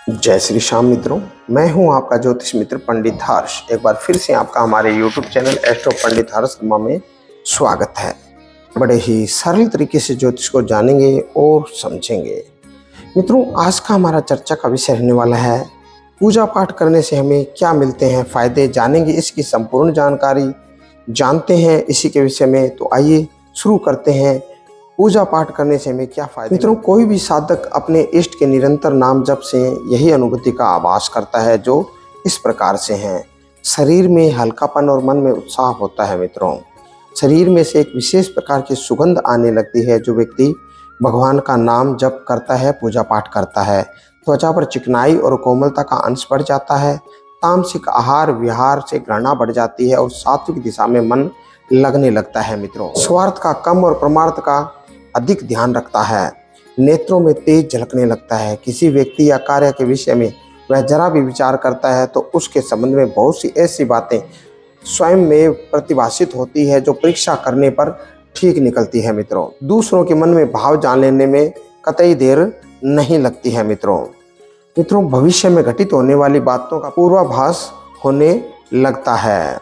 जय श्री श्याम मित्रों, मैं हूं आपका ज्योतिष मित्र पंडित हर्ष। एक बार फिर से आपका हमारे YouTube चैनल एस्ट्रो पंडित हर्ष शर्मा में स्वागत है। बड़े ही सरल तरीके से ज्योतिष को जानेंगे और समझेंगे। मित्रों, आज का हमारा चर्चा का विषय रहने वाला है पूजा पाठ करने से हमें क्या मिलते हैं फायदे। जानेंगे इसकी संपूर्ण जानकारी, जानते हैं इसी के विषय में। तो आइए शुरू करते हैं। पूजा पाठ करने से हमें क्या फायदा। मित्रों, कोई भी साधक अपने इष्ट के निरंतर नाम जप से यही अनुभूति का आभास करता है, जो इस प्रकार से हैं। शरीर में हल्कापन और मन में उत्साह होता है। मित्रों, शरीर में से एक विशेष प्रकार की सुगंध आने लगती है। जो व्यक्ति भगवान का नाम जप करता है, पूजा पाठ करता है, त्वचा पर चिकनाई और कोमलता का अंश बढ़ जाता है। तामसिक आहार विहार से घृणा बढ़ जाती है और सात्विक दिशा में मन लगने लगता है। मित्रों, स्वार्थ का कम और परमार्थ का अधिक ध्यान रखता है। नेत्रों में तेज झलकने लगता है। किसी व्यक्ति या कार्य के विषय में वह जरा भी विचार करता है तो उसके संबंध में बहुत सी ऐसी बातें स्वयं में प्रतिभाषित होती है जो परीक्षा करने पर ठीक निकलती है। मित्रों, दूसरों के मन में भाव जान लेने में कतई देर नहीं लगती है। मित्रों, भविष्य में घटित होने वाली बातों का पूर्वाभास होने लगता है।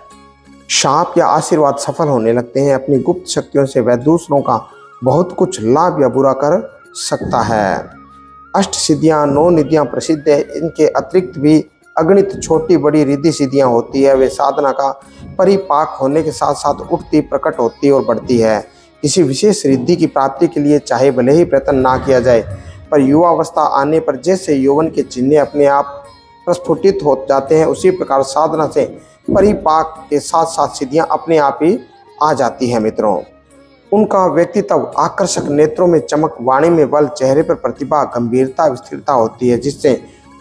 शाप या आशीर्वाद सफल होने लगते हैं। अपनी गुप्त शक्तियों से वह दूसरों का बहुत कुछ लाभ या बुरा कर सकता है। अष्ट सिद्धियां 9 निधियां प्रसिद्ध है। इनके अतिरिक्त भी अगणित छोटी बड़ी रिद्धि सिद्धियां होती है। वे साधना का परिपाक होने के साथ साथ उठती, प्रकट होती और बढ़ती है। किसी विशेष रिद्धि की प्राप्ति के लिए चाहे भले ही प्रयत्न ना किया जाए, पर युवावस्था आने पर जैसे यौवन के चिन्ह अपने आप प्रस्फुटित हो जाते हैं, उसी प्रकार साधना से परिपाक के साथ साथ सिद्धियां अपने आप ही आ जाती है। मित्रों, उनका व्यक्तित्व आकर्षक, नेत्रों में चमक, वाणी में बल, चेहरे पर प्रतिभा, गंभीरता, स्थिरता होती है, जिससे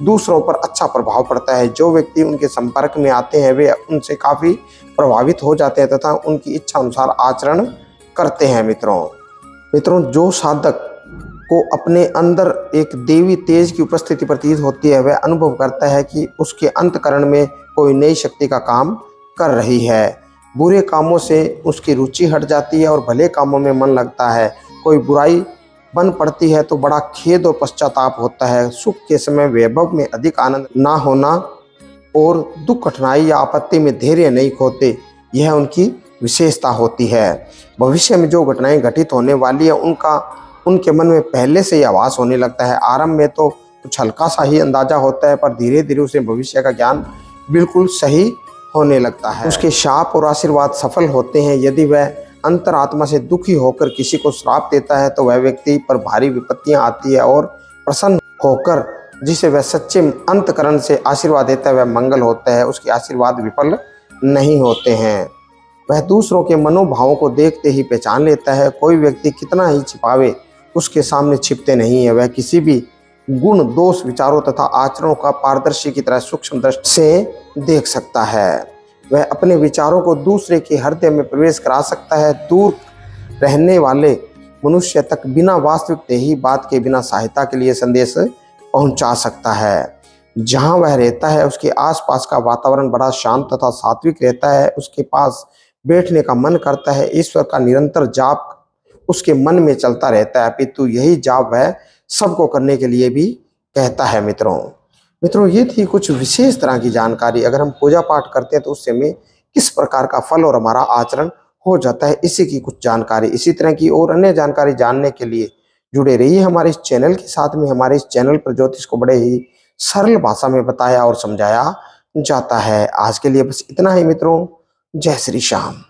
दूसरों पर अच्छा प्रभाव पड़ता है। जो व्यक्ति उनके संपर्क में आते हैं वे उनसे काफी प्रभावित हो जाते हैं तथा उनकी इच्छा अनुसार आचरण करते हैं। मित्रों, जो साधक को अपने अंदर एक देवी तेज की उपस्थिति प्रतीत होती है, वह अनुभव करता है कि उसके अंतःकरण में कोई नई शक्ति का काम कर रही है। बुरे कामों से उसकी रुचि हट जाती है और भले कामों में मन लगता है। कोई बुराई बन पड़ती है तो बड़ा खेद और पश्चाताप होता है। सुख के समय वैभव में अधिक आनंद ना होना और दुख, कठिनाई या आपत्ति में धैर्य नहीं खोते, यह उनकी विशेषता होती है। भविष्य में जो घटनाएं घटित होने वाली है उनके मन में पहले से ही आभास होने लगता है। आरंभ में तो कुछ हल्का सा ही अंदाजा होता है, पर धीरे धीरे उसे भविष्य का ज्ञान बिल्कुल सही होने लगता है। उसके शाप और आशीर्वाद सफल होते हैं। यदि वह अंतरात्मा से दुखी होकर किसी को श्राप देता है तो वह व्यक्ति पर भारी विपत्तियां आती है, और प्रसन्न होकर जिसे वह सच्चे अंतकरण से आशीर्वाद देता है वह मंगल होता है। उसके आशीर्वाद विफल नहीं होते हैं। वह दूसरों के मनोभावों को देखते ही पहचान लेता है। कोई व्यक्ति कितना ही छिपावे, उसके सामने छिपते नहीं है। वह किसी भी गुण, दोष, विचारों तथा आचरणों का पारदर्शी की तरह सूक्ष्म दृष्टि से देख सकता है। वह अपने विचारों को दूसरे के हृदय में प्रवेश करा सकता है। दूर रहने वाले मनुष्य तक बिना वास्तविक देही बात के, बिना सहायता के लिए संदेश पहुंचा सकता है। जहां वह रहता है उसके आसपास का वातावरण बड़ा शांत तथा सात्विक रहता है। उसके पास बैठने का मन करता है। ईश्वर का निरंतर जाप उसके मन में चलता रहता है, अपितु यही जाप वह सबको करने के लिए भी कहता है। मित्रों, ये थी कुछ विशेष तरह की जानकारी। अगर हम पूजा पाठ करते हैं तो उससे हमें किस प्रकार का फल और हमारा आचरण हो जाता है, इसी की कुछ जानकारी। इसी तरह की और अन्य जानकारी जानने के लिए जुड़े रहिए हमारे इस चैनल के साथ में। हमारे इस चैनल पर ज्योतिष को बड़े ही सरल भाषा में बताया और समझाया जाता है। आज के लिए बस इतना ही मित्रों। जय श्री श्याम।